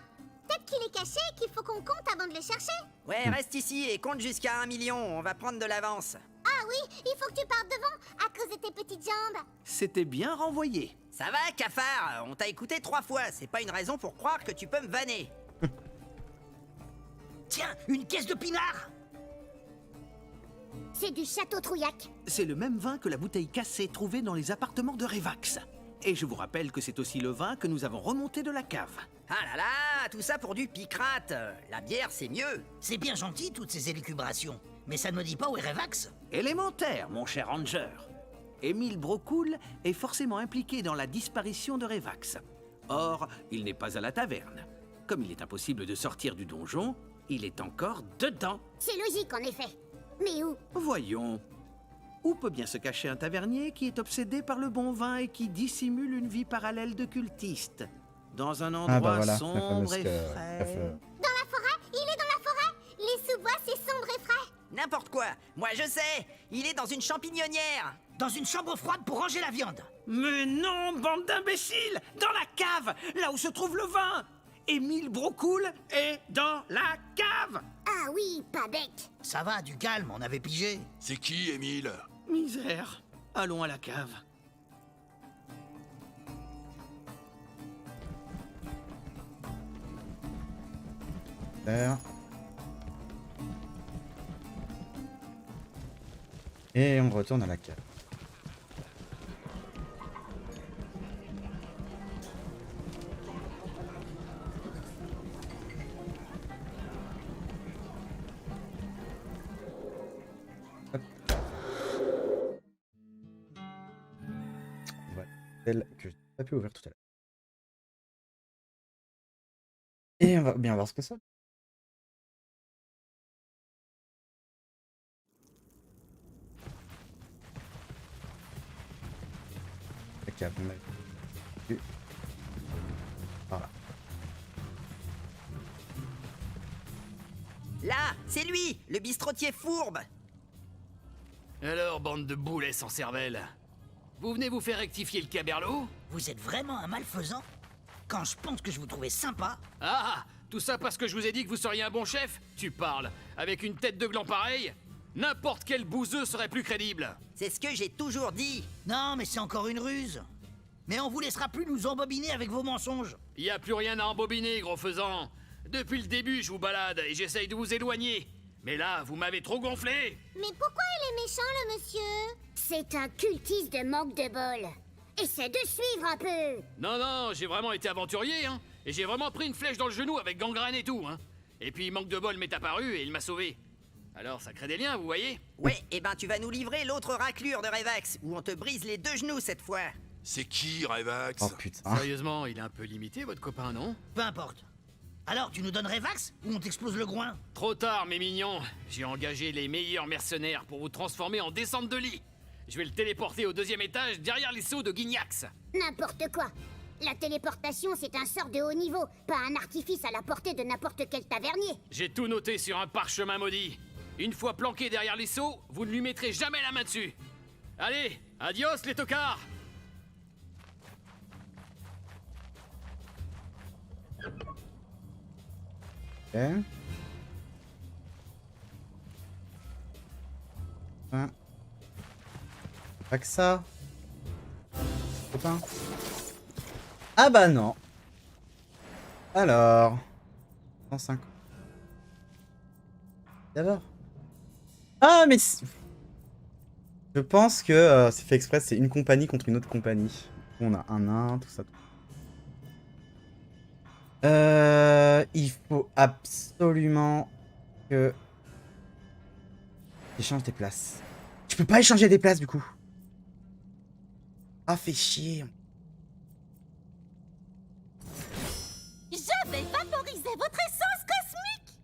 Peut-être qu'il est caché et qu'il faut qu'on compte avant de le chercher.
Ouais, reste ici et compte jusqu'à 1 million, on va prendre de l'avance.
Ah oui, il faut que tu partes devant, à cause de tes petites jambes.
C'était bien renvoyé.
Ça va, cafard? On t'a écouté 3 fois, c'est pas une raison pour croire que tu peux me vanner.
Tiens, une caisse de pinard!
C'est du château Trouillac.
C'est le même vin que la bouteille cassée trouvée dans les appartements de Revax. Et je vous rappelle que c'est aussi le vin que nous avons remonté de la cave.
Ah là là, tout ça pour du picrate. La bière, c'est mieux.
C'est bien gentil, toutes ces élucubrations. Mais ça ne me dit pas où est Revax?
Élémentaire, mon cher Ranger. Émile Brocoul est forcément impliqué dans la disparition de Revax. Or, il n'est pas à la taverne. Comme il est impossible de sortir du donjon, il est encore dedans.
C'est logique, en effet. Mais où?
Voyons. Où peut bien se cacher un tavernier qui est obsédé par le bon vin et qui dissimule une vie parallèle de cultiste? Dans un endroit
bah voilà, la
sombre
fameuse
et frais.
Dans la forêt? Il est dans la forêt? Les sous-bois, c'est sombre et frais.
N'importe quoi. Moi, je sais. Il est dans une champignonnière.
Dans une chambre froide pour ranger la viande.
Mais non, bande d'imbéciles! Dans la cave, là où se trouve le vin! Émile Brocoul est dans la cave!
Ah oui, pas bête.
Ça va, du calme, on avait pigé.
C'est qui, Émile?
Misère. Allons à la cave.
Terre. Et on retourne à la cave. Celle que je n'ai pas pu ouvrir tout à l'heure. Et on va bien voir ce que ça. Ok, on a vu. Voilà.
Là, c'est lui, le bistrotier fourbe.
Alors, bande de boulets sans cervelle. Vous venez vous faire rectifier le caberlot?
Vous êtes vraiment un malfaisant? Quand je pense que je vous trouvais sympa.
Ah, tout ça parce que je vous ai dit que vous seriez un bon chef? Tu parles, avec une tête de gland pareille? N'importe quel bouseux serait plus crédible.
C'est ce que j'ai toujours dit.
Non, mais c'est encore une ruse. Mais on vous laissera plus nous embobiner avec vos mensonges.
Y a plus rien à embobiner, gros faisant. Depuis le début, je vous balade et j'essaye de vous éloigner. Mais là, vous m'avez trop gonflé.
Mais pourquoi il est méchant, le monsieur?
C'est un cultiste de Manque de Bol. Essaie de suivre un peu.
Non, non, j'ai vraiment été aventurier, hein. Et j'ai vraiment pris une flèche dans le genou avec gangrène et tout, hein. Et puis Manque de Bol m'est apparu et il m'a sauvé. Alors ça crée des liens, vous voyez?
Ouais, et ben tu vas nous livrer l'autre raclure de Revax, où on te brise les 2 genoux cette fois.
C'est qui, Revax?
Oh putain.
Sérieusement, il est un peu limité, votre copain, non?
Peu importe. Alors, tu nous donnes Revax ou on t'explose le groin?
Trop tard, mes mignons. J'ai engagé les meilleurs mercenaires pour vous transformer en descente de lit. Je vais le téléporter au 2e étage, derrière les seaux de Guignax.
N'importe quoi. La téléportation, c'est un sort de haut niveau, pas un artifice à la portée de n'importe quel tavernier.
J'ai tout noté sur un parchemin maudit. Une fois planqué derrière les seaux, vous ne lui mettrez jamais la main dessus. Allez, adios les tocards.
Ok. Hein. Pas que ça. Copain. Ah bah non. Alors. 150. D'abord. Ah mais... Je pense que c'est fait exprès, c'est une compagnie contre une autre compagnie. Du coup, on a un nain, tout ça. Il faut absolument que j'échange des places. Je peux pas échanger des places du coup. Ah, fait chier.
Je vais vaporiser votre essence cosmique.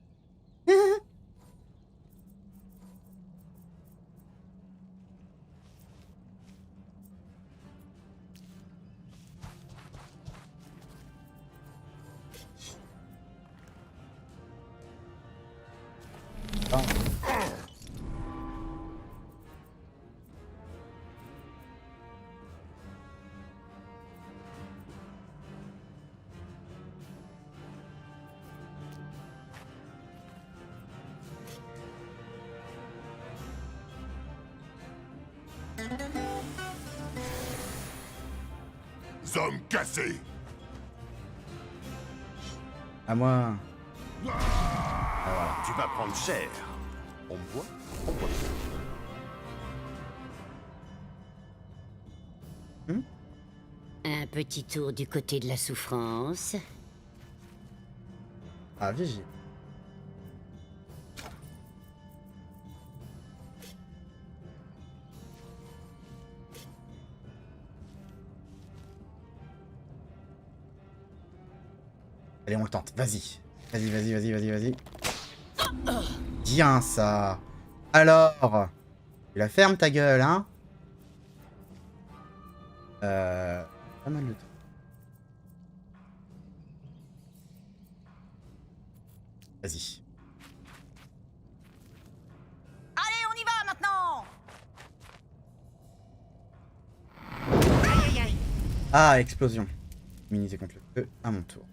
Hommes cassés.
À moi.
Tu vas prendre cher. On boit, on boit.
Un petit tour du côté de la souffrance.
Ah, Vigie. Allez, on le tente. Vas-y. Vas-y. Bien, ça. Alors. Tu la fermes, ta gueule, hein. Pas mal de temps. Vas-y.
Allez, on y va maintenant.
Ah, explosion. Immunité contre le feu, à mon tour.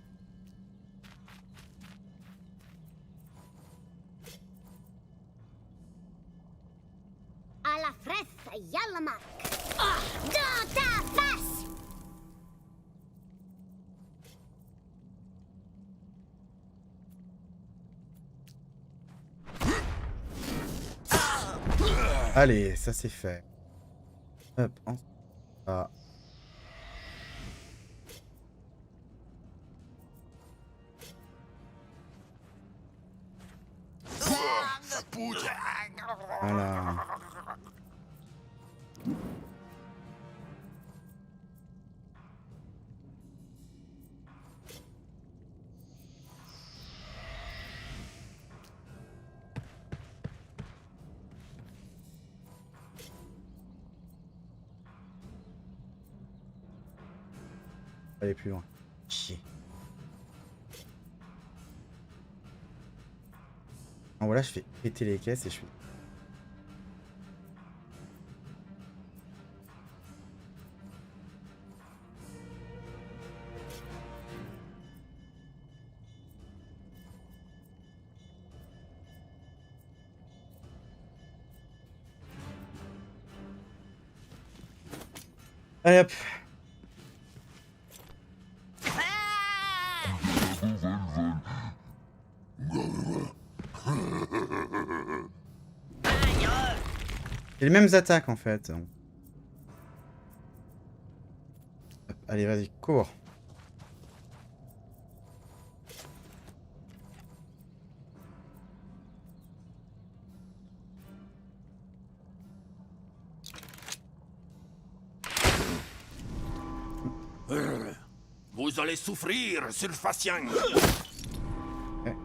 À la fraise, Yalmak. Ah, dans ta face!
Allez, ça c'est fait. Hop, ensuite. Ah. Voilà. Aller plus loin. Chier. En voilà, je fais péter les caisses et je suis. Allez hop. C'est les mêmes attaques en fait. Hop, allez, vas-y, cours.
Vous allez souffrir, Sulfacien.
Ouais.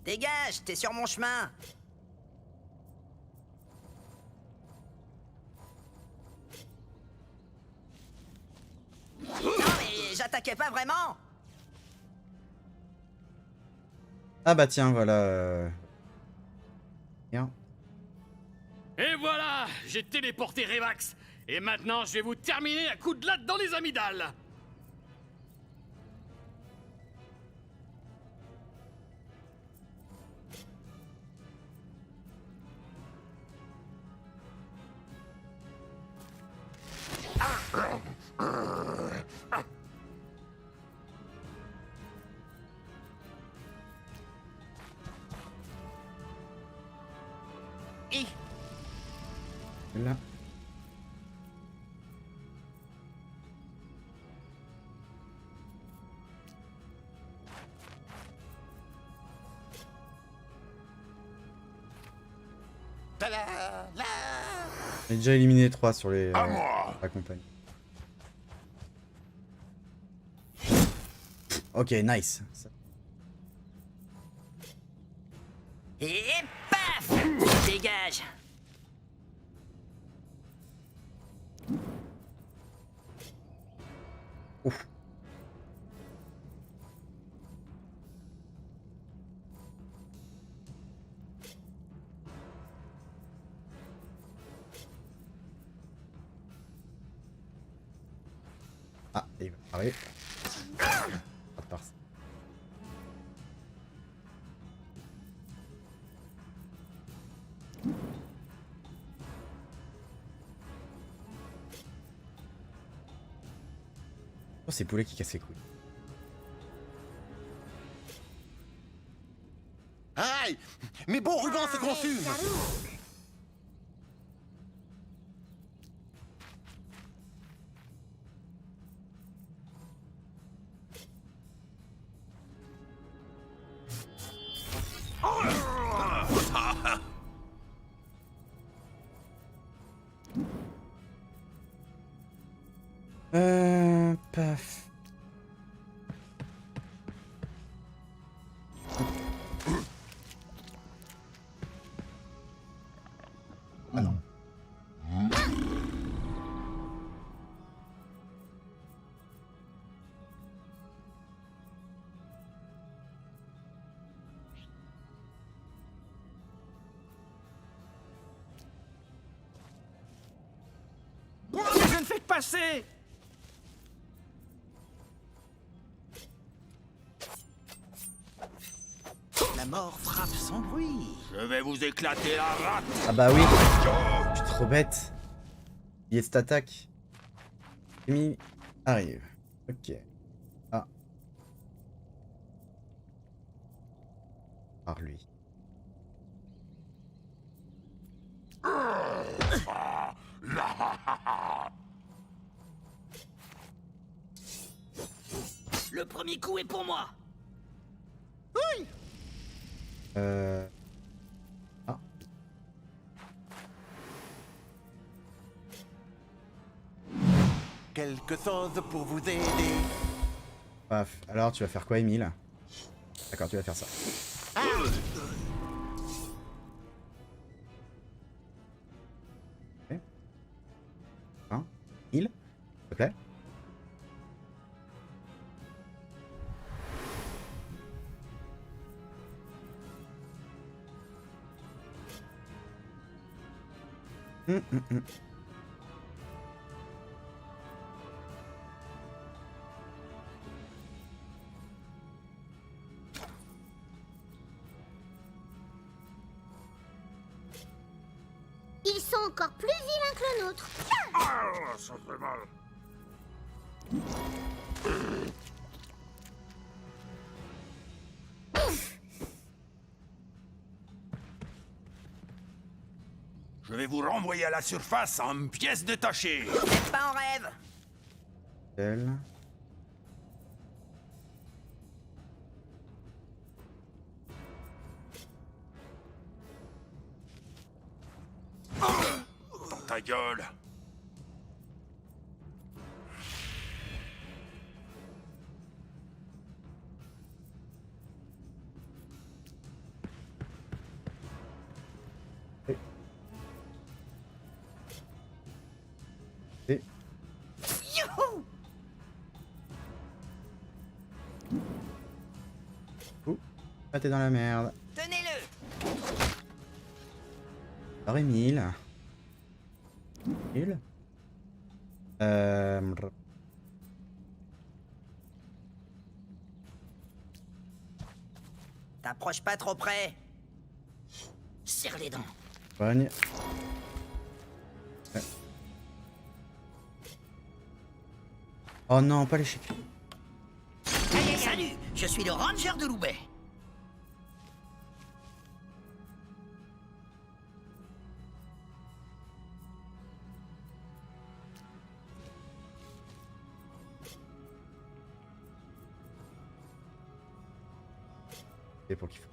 Dégage, t'es sur mon chemin. Non mais j'attaquais pas vraiment.
Ah bah tiens, voilà. Bien.
Et voilà, j'ai téléporté Revax. Et maintenant, je vais vous terminer à coups de latte dans les amygdales.
Là. J'ai déjà éliminé 3 sur les la compagnie. Ok, nice.
Et paf! Dégage!
Ouf. Ah, il va arriver. À part ça. Oh, c'est Poulet qui casse les couilles.
Aïe! Mes bons rubans se consument!
Paf. Ah non.
Je ne fais que passer!
La mort frappe sans bruit.
Je vais vous éclater la rate!
Ah bah oui. Je suis trop bête. Il est cette attaque. Amy arrive. Ok. Ah. Par lui.
Le premier coup est pour moi.
Ah.
Quelque chose pour vous aider.
Paf. Alors, tu vas faire quoi, Emile? D'accord, tu vas faire ça. Ok. Hein? Il? S'il te plaît? Hum.
Ils sont encore plus vilains que le nôtre.
Ah, ça fait mal. Je vais vous renvoyer à la surface en pièces détachées.
Faites pas en rêve.
Elle.
Dans ta gueule.
Et...
Youhou!
Ouh. Ah, t'es dans la merde.
Tenez-le!
Alors, Emile. Emile.
T'approches pas trop près.
Serre les dents.
Pogne. Ouais. Oh non, pas les chics.
Salut, je suis le ranger de Loubet.
C'est pour qu'il faut.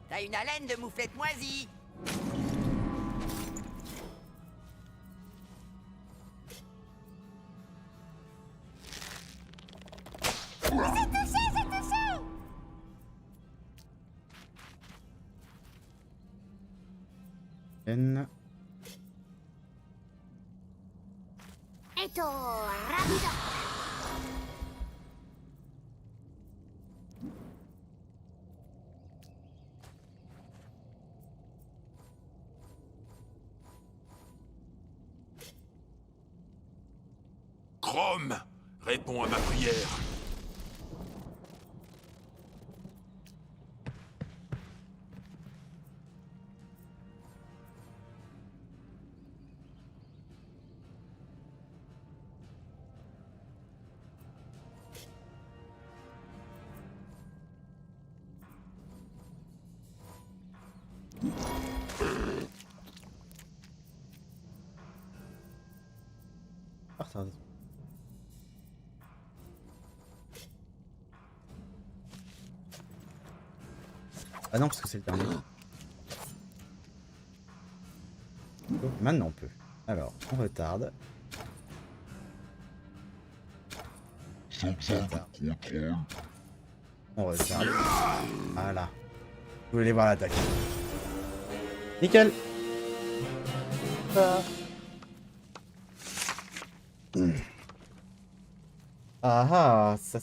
T'as une haleine de mouflette moisie.
J'ai touché!
N.
Esto, rápido.
Chrome, réponds à ma prière.
retardation. Ah non, parce que c'est le dernier. Donc, maintenant on peut. Alors, on retarde. On retarde. Voilà. Vous voulez voir l'attaque. Nickel. Ah ah, ça...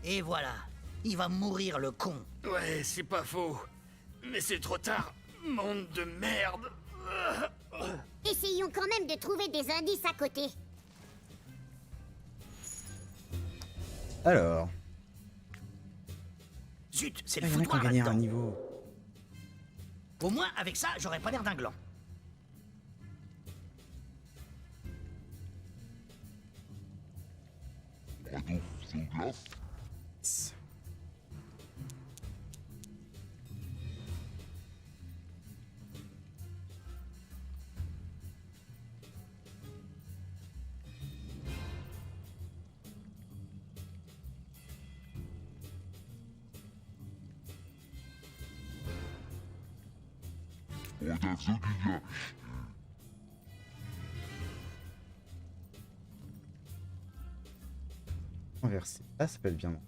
Et voilà, il va mourir le con.
Ouais, c'est pas faux. Mais c'est trop tard. Monde de merde.
Essayons quand même de trouver des indices à côté.
Alors...
Zut, c'est
Ah,
le
il y en a qui ont
foutoir
gagné un
là-dedans.
niveau.
Au moins, avec ça, j'aurais pas l'air d'un gland.
Inversé. Ah, ça peut être bien.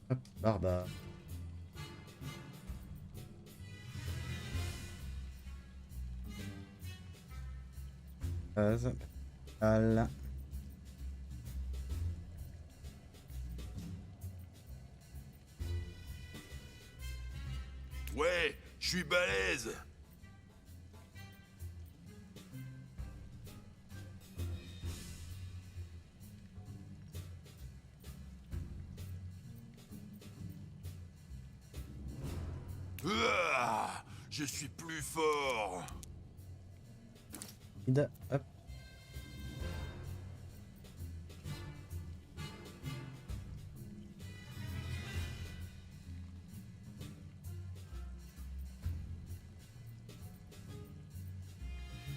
Hop, barbare. Phase. Al.
Ouais, je suis balèze. Je suis plus fort.
Hop.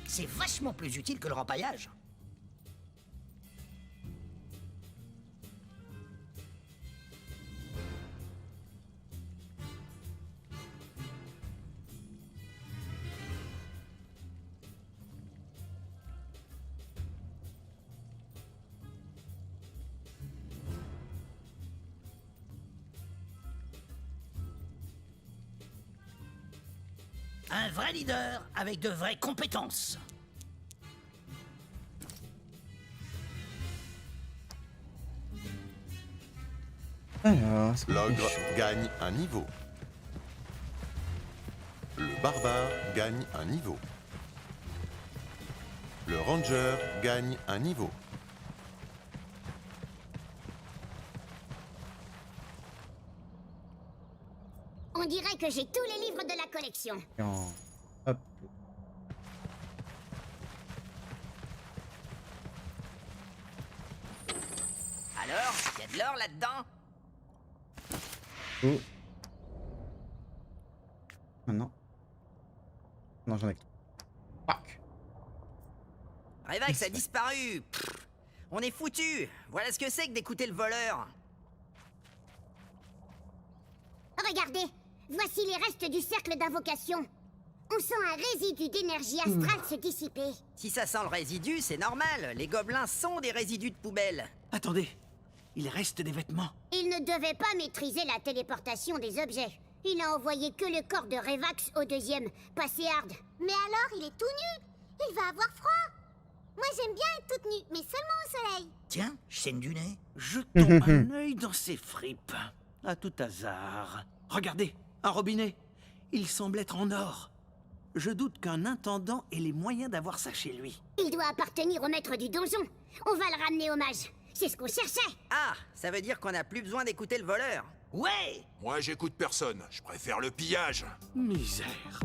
C'est vachement plus utile que le rempaillage. Un vrai leader avec de vraies compétences.
Alors,
L'ogre gagne un niveau. Le barbare gagne un niveau. Le ranger gagne un niveau.
On dirait que j'ai tous les livres de la collection.
Hop.
Alors, y a de l'or là-dedans?
Oh. Maintenant. Non, j'en ai que. Fuck.
Revax a disparu. Pff, on est foutu. Voilà ce que c'est que d'écouter le voleur.
Regardez, voici les restes du cercle d'invocation. On sent un résidu d'énergie astrale se dissiper.
Si ça sent le résidu, c'est normal. Les gobelins sont des résidus de poubelle.
Attendez, il reste des vêtements.
Il ne devait pas maîtriser la téléportation des objets. Il a envoyé que le corps de Revax au deuxième, passé hard.
Mais alors, il est tout nu. Il va avoir froid. Moi, j'aime bien être toute nue, mais seulement au soleil.
Tiens, chaîne du nez.
Jetons un œil dans ces fripes. À tout hasard. Regardez, un robinet. Il semble être en or. Je doute qu'un intendant ait les moyens d'avoir ça chez lui.
Il doit appartenir au maître du donjon. On va le ramener au mage. C'est ce qu'on cherchait.
Ah, ça veut dire qu'on n'a plus besoin d'écouter le voleur.
Ouais!
Moi, j'écoute personne. Je préfère le pillage.
Misère.